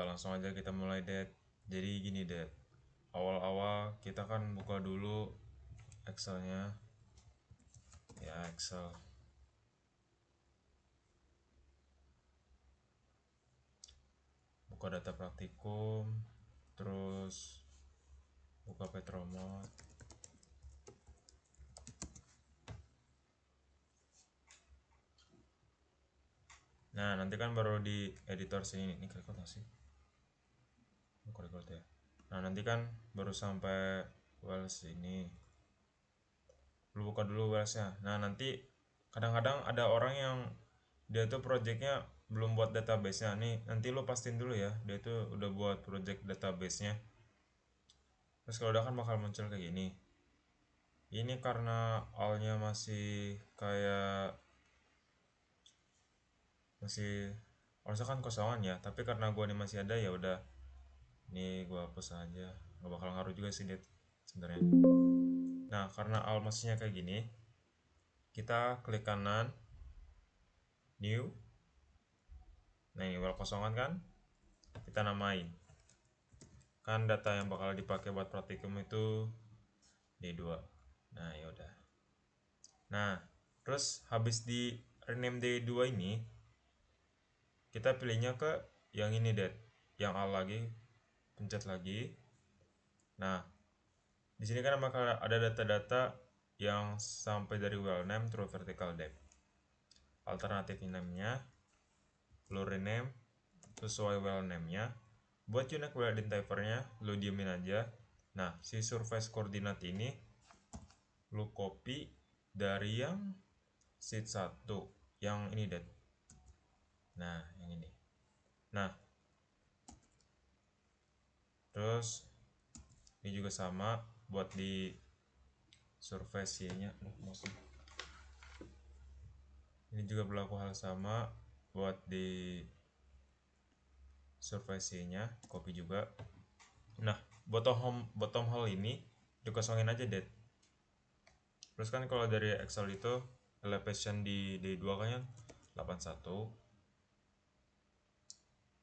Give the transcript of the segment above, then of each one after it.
Langsung aja kita mulai, Det. Jadi gini, Det. Awal-awal kita kan buka dulu Excelnya. Ya, Excel. Buka data praktikum, terus buka Petromod. Nah, nanti kan baru di editor sini. Ini record nggak sih? Record ya. Nah, nanti kan baru sampai Wells ini. Lu buka dulu Wellsnya. Nah, nanti kadang-kadang ada orang yang dia tuh projectnya belum buat database-nya. Nih, nanti lu pastiin dulu ya, dia tuh udah buat project database-nya. Terus kalau udah kan bakal muncul kayak gini. Ini karena awalnya masih kayak masih harusnya kan kosongan ya, tapi karena gua ini masih ada ya udah. Ini gua hapus aja. Gak bakal ngaruh juga sih, Det, sebenarnya. Nah, karena awal masihnya kayak gini, kita klik kanan, new. Nah, ini well kosongan kan? Kita namain. Kan data yang bakal dipakai buat praktikum itu D2. Nah, ya udah. Nah, terus habis di rename D2 ini, kita pilihnya ke yang ini, Det. Yang A lagi, pencet lagi. Nah, di sini kan bakal ada data-data yang sampai dari well name through vertical depth. Alternatif name-nya, lu rename sesuai well name-nya. Buat unique well identifier-nya, lu diemin aja. Nah, si surface koordinat ini lu copy dari yang sheet 1 yang ini, Det. Nah, yang ini. Nah, terus ini juga sama buat di surface Y-nya. Ini juga berlaku hal sama buat di surface Y-nya, copy juga. Nah, bottom hole ini dikosongin aja, Det. Terus kan kalau dari Excel itu elevation di D2 kan 81.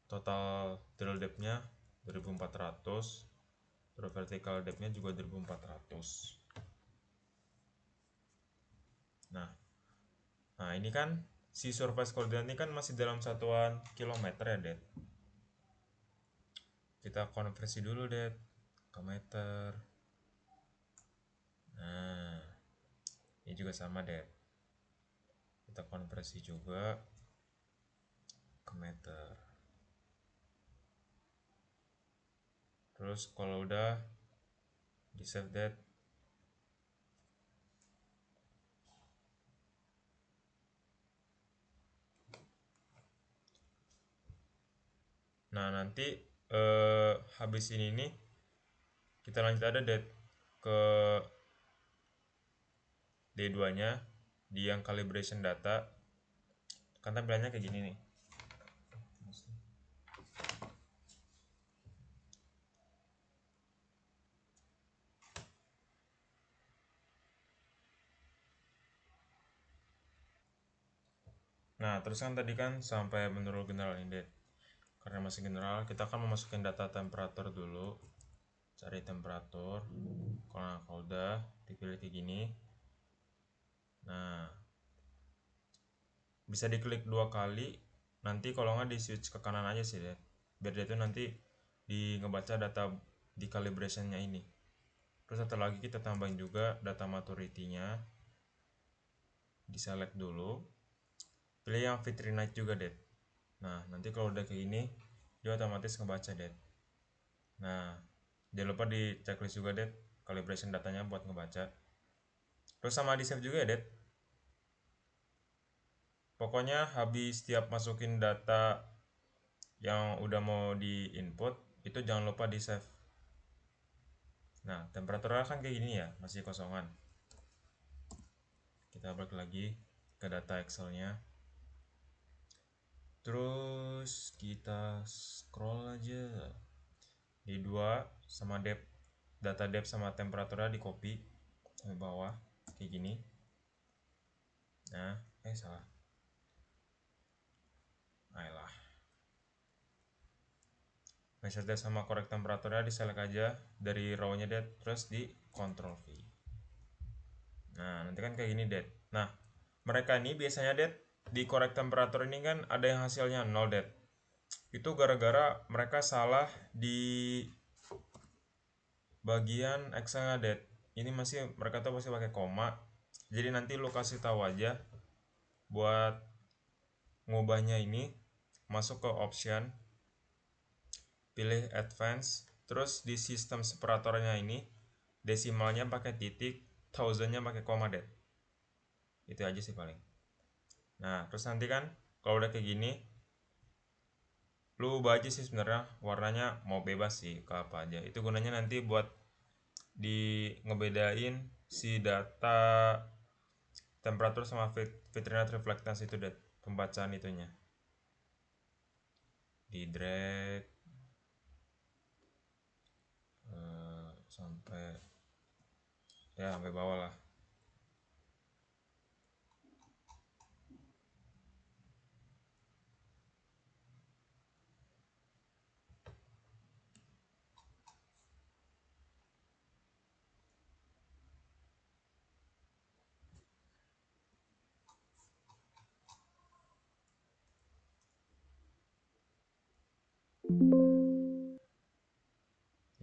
Total drill depth-nya 2400. Terus vertical depth-nya juga 2400. Nah, ini kan si surface coordinate ini kan masih dalam satuan kilometer ya, Det. Kita konversi dulu, Det, ke meter. Nah, ini juga sama, Det. Kita konversi juga ke meter. Terus kalau udah di save, Det. Nah, nanti habis ini nih kita lanjut ada, Det, ke D2-nya di yang calibration data. Kan tampilannya kayak gini nih. Nah, terus kan tadi kan sampai menurut general ini, Det. Karena masih general, kita akan memasukin data temperatur dulu. Cari temperatur. Kalau udah dipilih kayak gini. Nah, bisa diklik 2 kali. Nanti kalau nggak di switch ke kanan aja sih, Det. Biar dia itu nanti di ngebaca data di calibrationnya ini. Terus satu lagi kita tambahin juga data maturity-nya. Di select dulu. Pilih yang Vitrinite juga, Det. Nah, nanti kalau udah kayak gini, dia otomatis ngebaca, Det. Nah, jangan lupa di checklist juga, Det, calibration datanya buat ngebaca. Terus sama di save juga ya, Det. Pokoknya habis setiap masukin data yang udah mau di input, itu jangan lupa di save. Nah, temperaturnya kan kayak gini ya, masih kosongan. Kita balik lagi ke data Excel-nya. Terus kita scroll aja. Di 2 sama depth, data depth sama temperaturnya di copy ke bawah kayak gini. Nah, salah. Ayolah. Measure depth sama correct temperaturnya di select aja dari row-nya det, terus di control V. Nah nanti kan kayak gini det. Nah mereka ini biasanya det di correct temperature ini kan ada yang hasilnya 0 det. Itu gara-gara mereka salah di bagian X-nya det. Ini masih mereka tuh masih pakai koma. Jadi nanti lu kasih tahu aja buat ngubahnya ini, masuk ke option, pilih advance, terus di sistem separatornya ini desimalnya pakai titik, thousandnya pakai koma det. Itu aja sih paling. Nah terus nanti kan kalau udah kayak gini, lu ubah aja sih sebenarnya warnanya, mau bebas sih ke apa aja. Itu gunanya nanti buat di ngebedain si data temperatur sama Vitrinite reflectance itu deh, pembacaan itunya. Di drag sampai ya sampai bawah lah.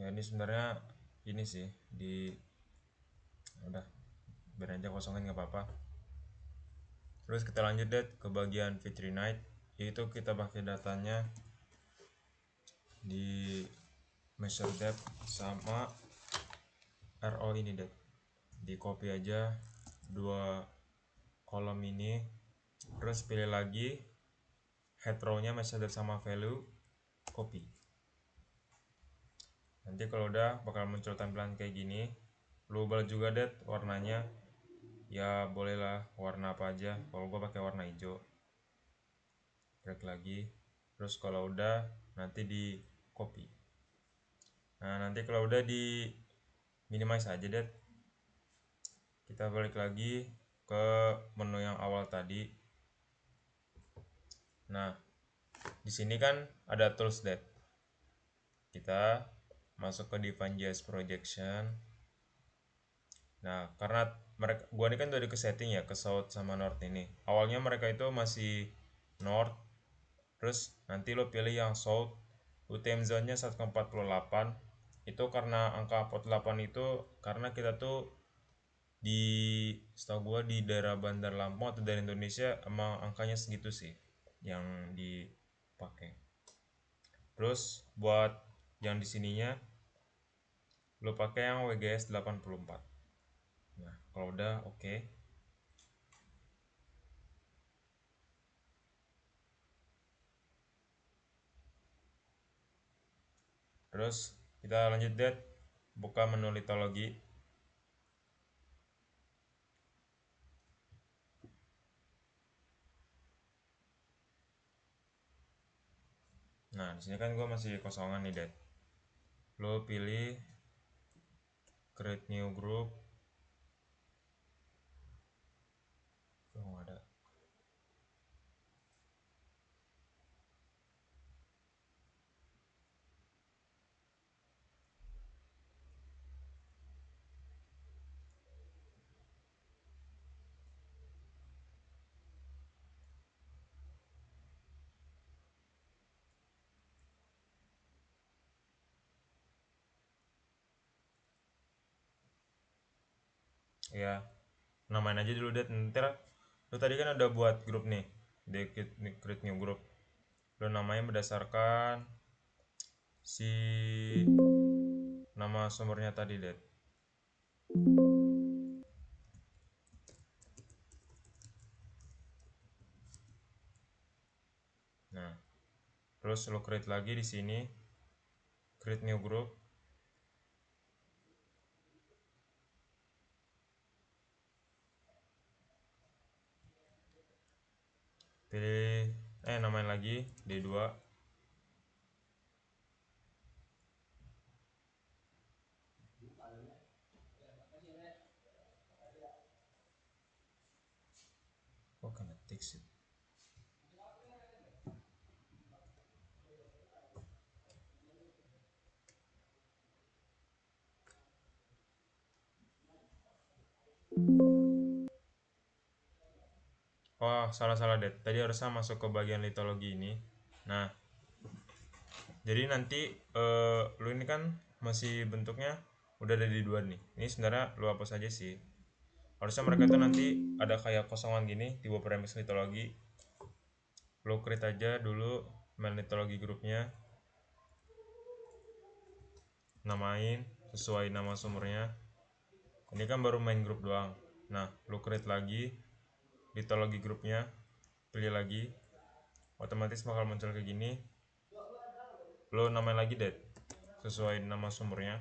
Ya ini sebenarnya ini sih di udah biar aja kosongin nggak apa-apa. Terus kita lanjut deh ke bagian Vitrinite, yaitu kita pakai datanya di measure depth sama RO ini deh. Di copy aja dua kolom ini, terus pilih lagi head row-nya measure depth sama value, copy. Nanti kalau udah bakal muncul tampilan kayak gini. Lu ubah juga deh warnanya, ya bolehlah warna apa aja. Kalau gua pakai warna hijau. Drag lagi, terus kalau udah nanti di copy. Nah nanti kalau udah di minimize aja deh. Kita balik lagi ke menu yang awal tadi. Nah di sini kan ada tools deh. Kita masuk ke Define JS Projection. Nah karena gua ini kan udah ke setting ya, ke south sama north ini. Awalnya mereka itu masih north, terus nanti lo pilih yang south. UTM zone nya 1,48. Itu karena angka 48 itu karena kita tuh di setahu gua di daerah Bandar Lampung atau dari Indonesia emang angkanya segitu sih yang dipakai. Terus buat yang di sininya lo pakai yang WGS 84. Nah kalau udah oke. Terus kita lanjut deh, buka menu litologi. Nah di sini kan gue masih kosongan nih deh. Lo pilih create new group. Oh ada. Ya namain aja dulu deh. Ntar lo tadi kan udah buat grup nih, di create new group. Lo namanya berdasarkan si nama sumbernya tadi deh. Nah terus lo create lagi di sini, create new group. Pilih namain lagi D2. Kok kena teks sih? Oh, salah-salah deh. Tadi harusnya masuk ke bagian litologi ini. Nah, jadi nanti lu ini kan masih bentuknya udah ada di dua nih. Ini sebenarnya lu hapus aja sih. Harusnya mereka tuh nanti ada kayak kosongan gini di bawah premis litologi. Lu create aja dulu main litologi grupnya, namain sesuai nama sumbernya. Ini kan baru main grup doang. Nah, lu create lagi litologi grupnya, pilih lagi, otomatis bakal muncul kayak gini. Lo namain lagi date sesuai nama sumbernya.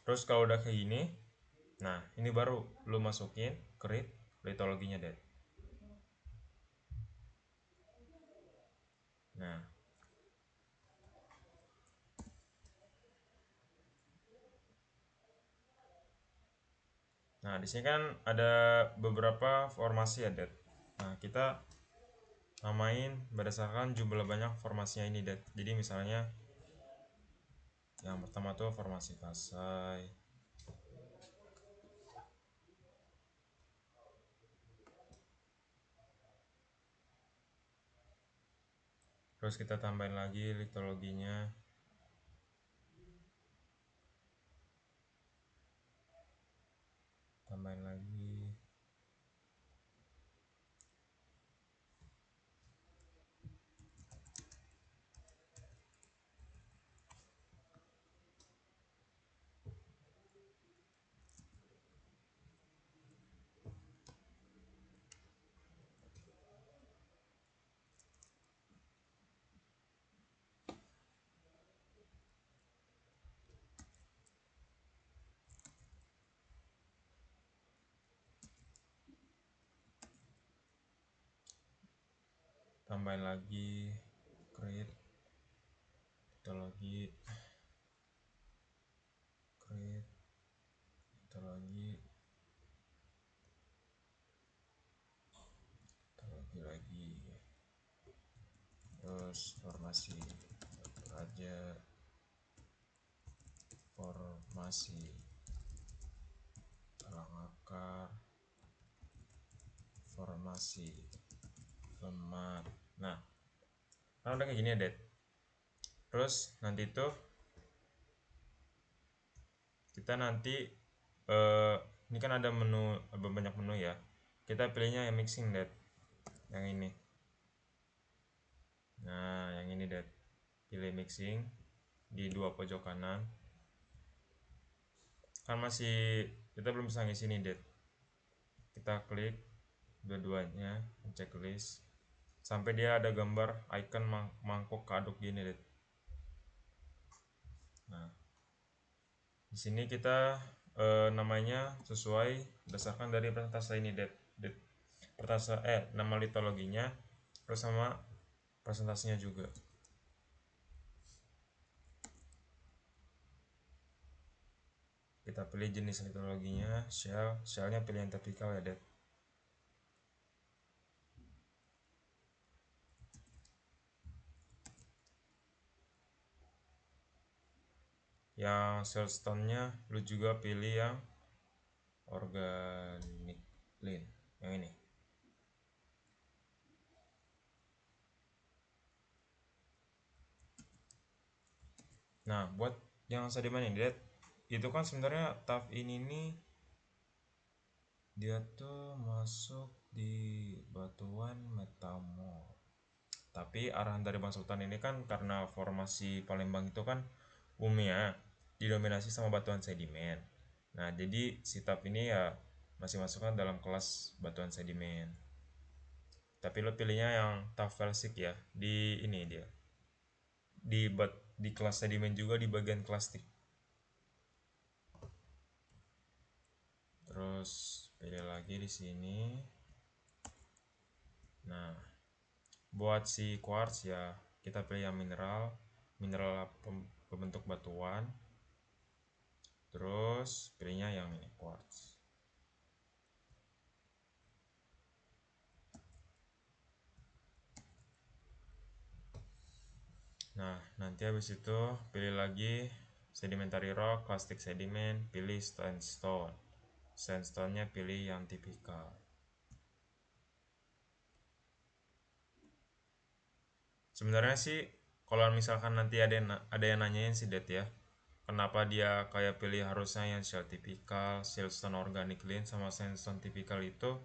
Terus kalau udah kayak gini, nah ini baru lo masukin create litologinya date. Nah, di sini kan ada beberapa formasi ya date. Nah, kita namain berdasarkan jumlah banyak formasinya ini date. Jadi misalnya yang pertama tuh formasi Kasai. Terus kita tambahin lagi litologinya. Tambahin lagi. Tambahin lagi create litologi. Create litologi. Litologi lagi. Terus formasi aja, formasi tulang akar, formasi lemak. Nah, kan udah kayak gini ya Dad. Terus nanti tuh kita nanti eh, ini kan ada menu, banyak menu ya. Kita pilihnya yang mixing Dad, yang ini. Nah, yang ini Dad, pilih mixing di dua pojok kanan. Kan masih kita belum bisa ngisi nih Dad. Kita klik dua-duanya, checklist sampai dia ada gambar icon mangkok keaduk gini deh. Nah, di sini kita namanya sesuai berdasarkan dari presentase ini deh. Presentase nama litologinya terus sama presentasinya juga. Kita pilih jenis litologinya, shellnya pilih yang vertikal ya deh. Yang siltstone-nya lu juga pilih yang organic lean, yang ini. Nah, buat yang sedimen ini, itu kan sebenarnya taf ini nih dia tuh masuk di batuan metamor. Tapi arahan dari Bang Sultan ini kan karena formasi Palembang itu kan bumi ya, didominasi sama batuan sedimen. Nah, jadi si taf ini ya masih masukkan dalam kelas batuan sedimen. Tapi lo pilihnya yang taf felsik ya, di ini dia. Di kelas sedimen juga di bagian klastik. Terus pilih lagi di sini. Nah, buat si quartz ya kita pilih yang mineral pembentuk batuan. Terus pilihnya yang ini quartz. Nah, nanti habis itu pilih lagi sedimentary rock, plastic sediment, pilih sandstone. Sandstone-nya pilih yang tipikal. Sebenarnya sih kalau misalkan nanti ada yang nanyain sih Det ya, kenapa dia kayak pilih harusnya yang shell tipikal, siltstone organic clean sama sandstone tipikal itu,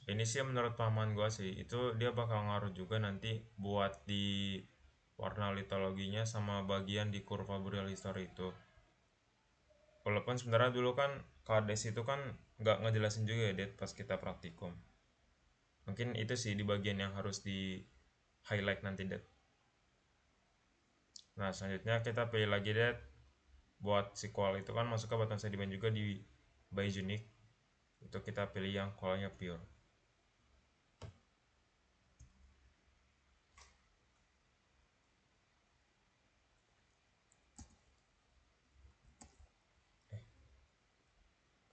ini sih menurut paman gua sih itu dia bakal ngaruh juga nanti buat di warna litologinya sama bagian di kurva Boreal history itu. Walaupun sebenarnya dulu kan KDS itu kan nggak ngejelasin juga ya Det pas kita praktikum. Mungkin itu sih di bagian yang harus di highlight nanti Det. Nah selanjutnya kita pilih lagi Det, buat sequel itu kan masuk ke batuan sedimen juga di Biogenic, itu kita pilih yang kolanya pure.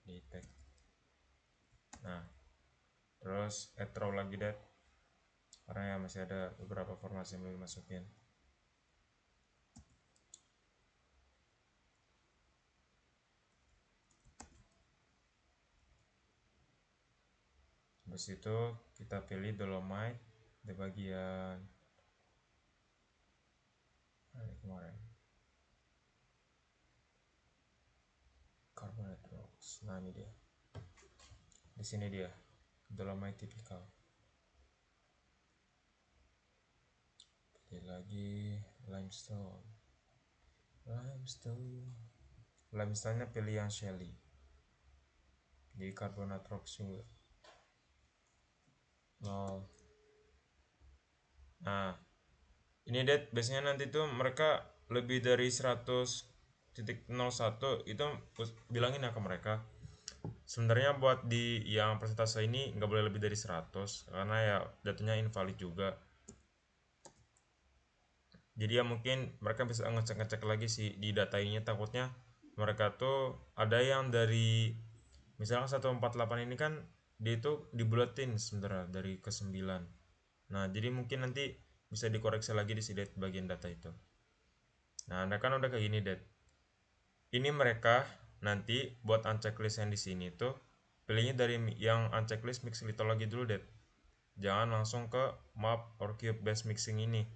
Di tag. Nah terus etro lagi Det, karena ya masih ada beberapa formasi yang belum dimasukin. Habis itu kita pilih dolomite di bagian kemarin carbonate rocks. Nah ini dia, di sini dia dolomite typical. Pilih lagi limestone. Limestone nya pilih yang shelly di carbonate rocks juga. Nol. Nah ini Det biasanya nanti tuh mereka lebih dari 100.01 itu bilangin ya ke mereka. Sebenarnya buat di yang persentase ini nggak boleh lebih dari 100 karena ya datanya invalid juga. Jadi ya mungkin mereka bisa ngecek-ngecek lagi sih di data ini, takutnya mereka tuh ada yang dari misalnya 148 ini kan dia itu dibulatin sebenarnya dari ke 9. Nah jadi mungkin nanti bisa dikoreksi lagi di sini bagian data itu. Nah anda kan udah kayak gini Det, ini mereka nanti buat unchecklist yang di sini tuh pilihnya dari yang unchecklist mix litology dulu Det, jangan langsung ke map or cube based mixing ini,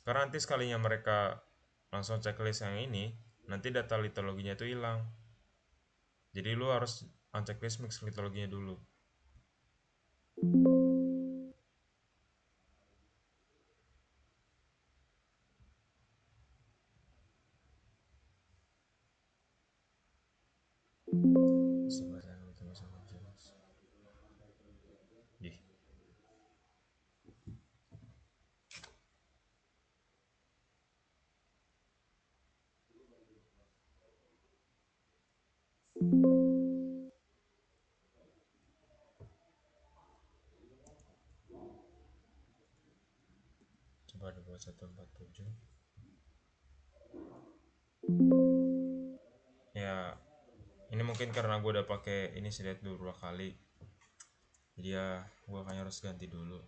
karena nanti sekalinya mereka langsung checklist yang ini nanti data litologinya itu hilang. Jadi lu harus unchecklist mix litologinya dulu. Coba dibuat 147 ya. Ini mungkin karena gue udah pakai ini sedikit dua kali, jadi ya gue kayaknya harus ganti dulu.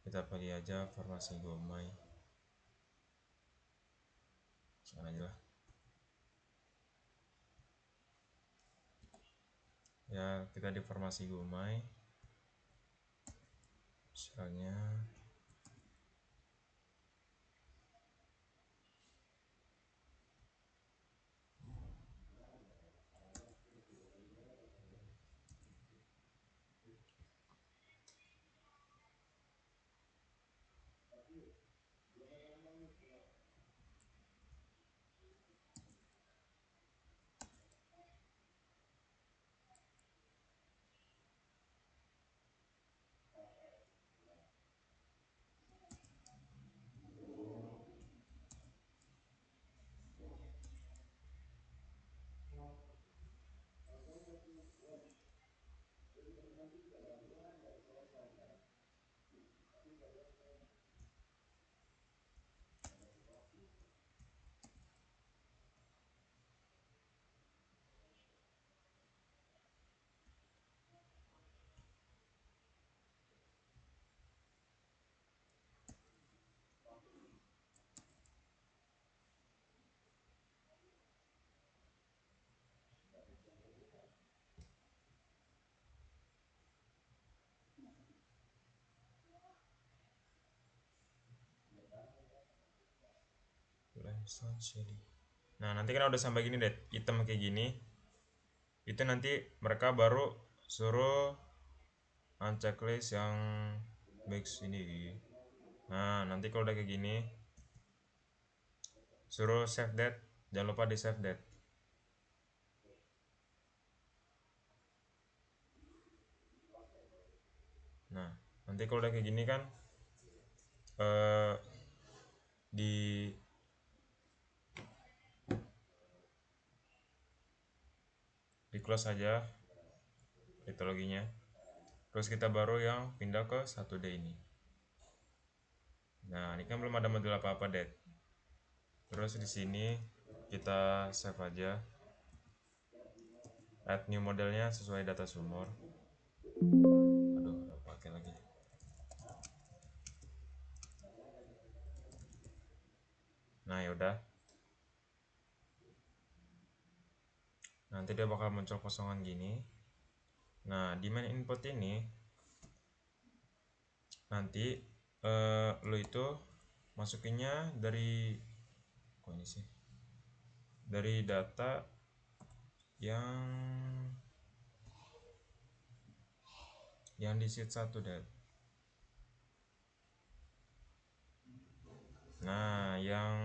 Kita pilih aja formasi Gomai sekarang aja lah ya. Kita di formasi Gomai misalnya Nah, nanti kan udah sampai gini deh, hitam kayak gini. Itu nanti mereka baru suruh unchecklist yang mix ini. Nah, nanti kalau udah kayak gini, suruh save date. Jangan lupa di save date. Nah, nanti kalau udah kayak gini kan eh, di close aja mitologinya. Terus kita baru yang pindah ke 1D ini. Nah, ini kan belum ada modul apa-apa, Det. Terus di sini kita save aja. Add new modelnya sesuai data sumur. Aduh, udah pakai lagi. Nah, yaudah. Nanti dia bakal muncul kosongan gini. Nah, di main input ini nanti lo itu masukinnya dari kok ini sih? Dari data yang di sheet 1, deh. Nah, yang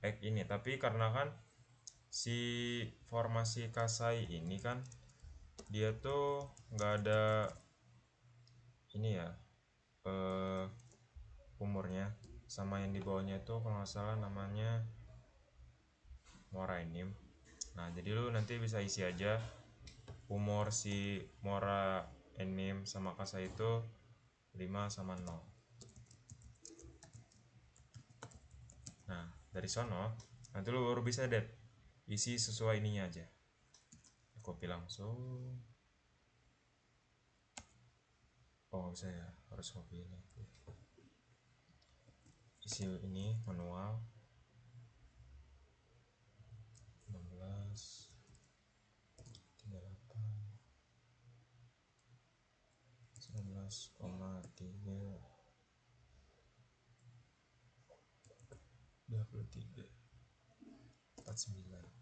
egg ini, tapi karena kan si formasi kasai ini kan dia tuh nggak ada ini ya, eh, umurnya, sama yang di bawahnya itu kalau nggak salah namanya Morainim. Nah, jadi lu nanti bisa isi aja umur si Mora Enim sama Kasa itu 5 sama 0. Nah, dari sono nanti lu baru bisa isi sesuai ininya aja. Copy langsung. Oh, bisa ya, harus copy ini. Isi ini manual 16 38 19,3 23 49.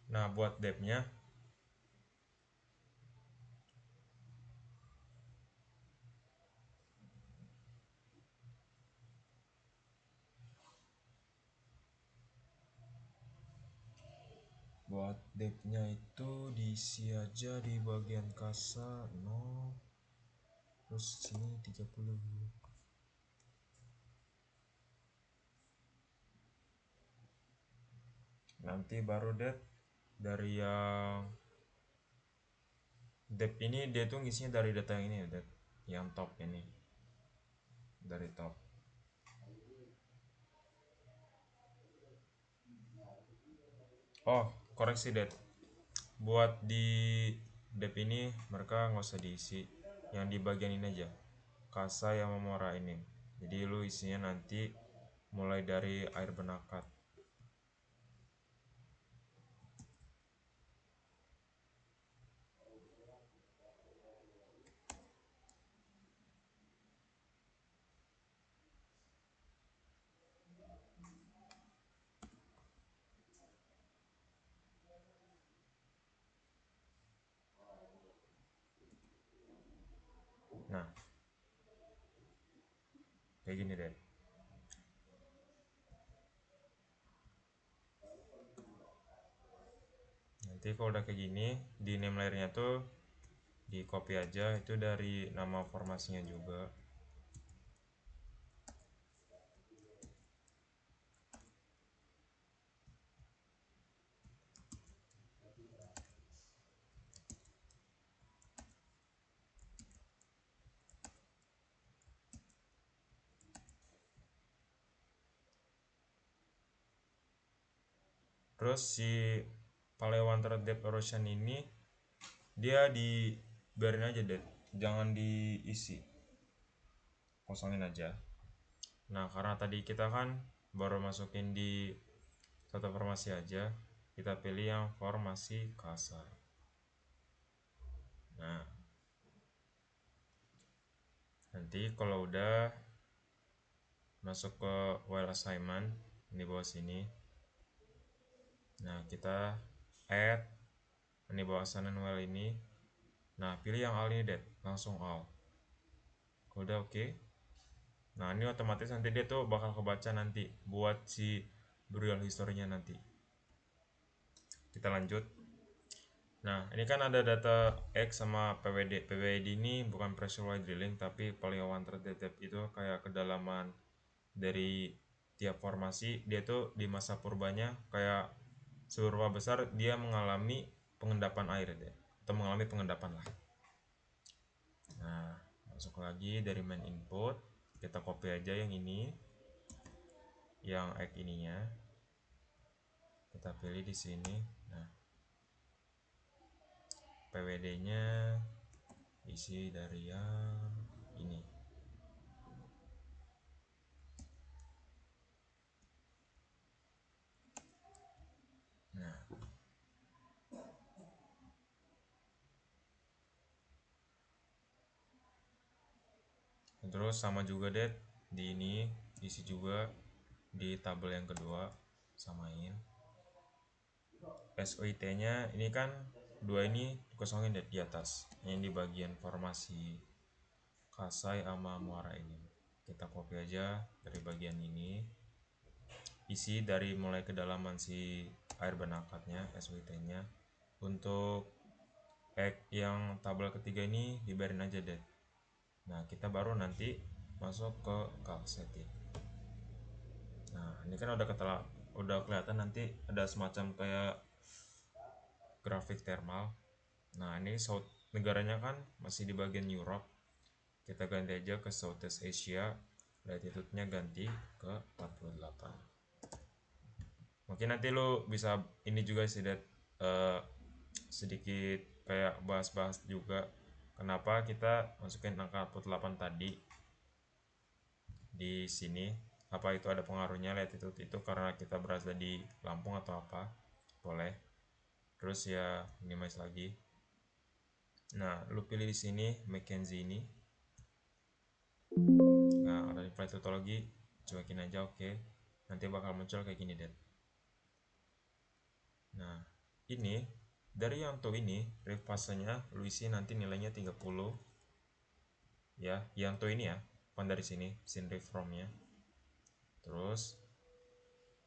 Nah, buat depth-nya itu diisi aja di bagian kasa 0, terus sini 30. Nanti baru dari yang depth ini dia tuh ngisinya dari data yang ini ya, yang top ini, dari top. Oh, koreksi buat di depth ini mereka nggak usah diisi, yang di bagian ini aja, kasa yang memora ini. Jadi lu isinya nanti mulai dari air benakat. Nah, kayak gini deh. Nanti kalau udah kayak gini, di name layernya tuh di copy aja itu dari nama formasinya juga. Terus si Paleoantara depth erosion ini dia dibiarin aja deh, jangan diisi, kosongin aja. Nah karena tadi kita kan baru masukin di satu formasi aja, kita pilih yang formasi kasar. Nah nanti kalau udah masuk ke while assignment di bawah sini, nah kita add di bawah assignment while ini. Nah pilih yang all ini deh, langsung all. Udah oke. Nah ini otomatis nanti dia tuh bakal kebaca nanti buat si burial historinya nanti. Kita lanjut. Nah ini kan ada data X sama PWD. PWD ini bukan pressure wide drilling tapi paleoantara depth, itu kayak kedalaman dari tiap formasi. Dia tuh di masa purbanya kayak seberapa besar dia mengalami pengendapan air deh, atau mengalami pengendapan lah. Nah masuk lagi dari main input, kita copy aja yang ini, yang X ininya kita pilih di sini. Nah PWD nya isi dari yang ini. Nah terus sama juga deh di ini, isi juga di tabel yang kedua, samain. SOIT nya ini kan dua ini kosongin deh di atas, yang di bagian formasi Kasai sama Muara ini. Kita copy aja dari bagian ini, isi dari mulai kedalaman si air benakatnya, SOIT nya. Untuk yang tabel ketiga ini dibiarin aja deh. Nah kita baru nanti masuk ke calc setting. Nah ini kan udah kelihatan nanti ada semacam kayak grafik thermal. Nah ini South negaranya kan masih di bagian Europe, kita ganti aja ke Southeast Asia, latitude-nya ganti ke 48. Mungkin nanti lo bisa ini juga sih sedikit kayak bahas-bahas juga kenapa kita masukin angka 48 tadi di sini. Apa itu ada pengaruhnya latitude itu karena kita berada di Lampung atau apa? Boleh. Terus ya minimize lagi. Nah, lu pilih di sini Mackenzie ini. Nah, ada di flight tautology, cuekin aja, oke. Nanti bakal muncul kayak gini deh. Nah, ini dari yang tuh ini rev fasenya lu isi nanti nilainya 30. Ya, yang tuh ini ya, bukan dari sini, sin rev from-nya. Terus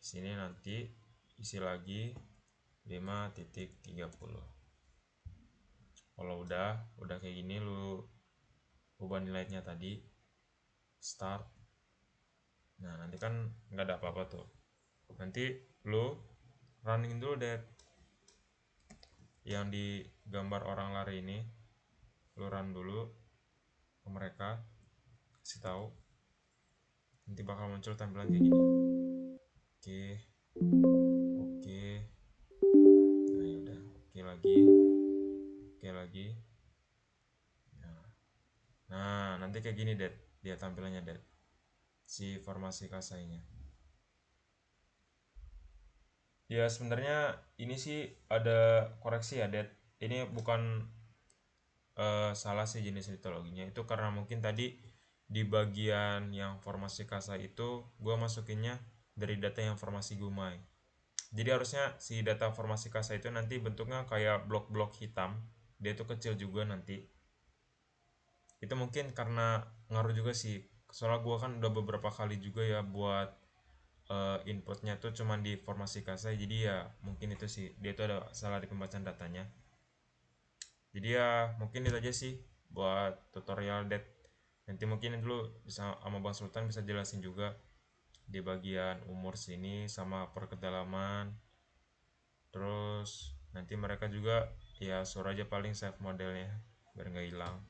di sini nanti isi lagi 5.30. Kalau udah kayak gini, lu ubah nilainya tadi, start. Nah nanti kan nggak ada apa-apa tuh, nanti lu running dulu deh yang di gambar orang lari ini, lu run dulu ke mereka, kasih tahu, nanti bakal muncul tampilan kayak gini. Oke, oke, nah yaudah, oke lagi, oke lagi. Nah nanti kayak gini deh dia tampilannya deh, si formasi kasainya. Ya sebenarnya ini sih ada koreksi ya Ded, ini bukan salah sih jenis litologinya, itu karena mungkin tadi di bagian yang formasi kasa itu gue masukinnya dari data yang formasi Gumai. Jadi harusnya si data formasi kasa itu nanti bentuknya kayak blok-blok hitam, dia itu kecil juga nanti. Itu mungkin karena ngaruh juga sih, soalnya gue kan udah beberapa kali juga ya buat inputnya tuh cuman di formasi kasa, jadi ya mungkin itu sih dia itu ada salah di pembacaan datanya. Jadi ya mungkin itu aja sih buat tutorial that. Nanti mungkin dulu bisa sama Bang Sultan bisa jelasin juga di bagian umur sini sama perkedalaman. Terus nanti mereka juga ya suruh aja paling save modelnya biar nggak hilang.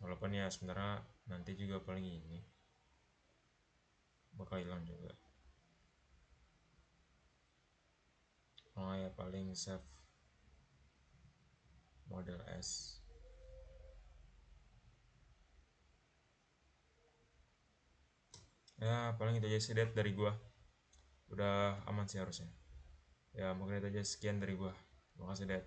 Walaupun ya sebenarnya nanti juga paling ini bakal hilang juga. Oh ya, paling save model S. Ya paling itu aja sih Det dari gua, udah aman sih harusnya. Ya mungkin itu aja, sekian dari gua. Terima kasih Det.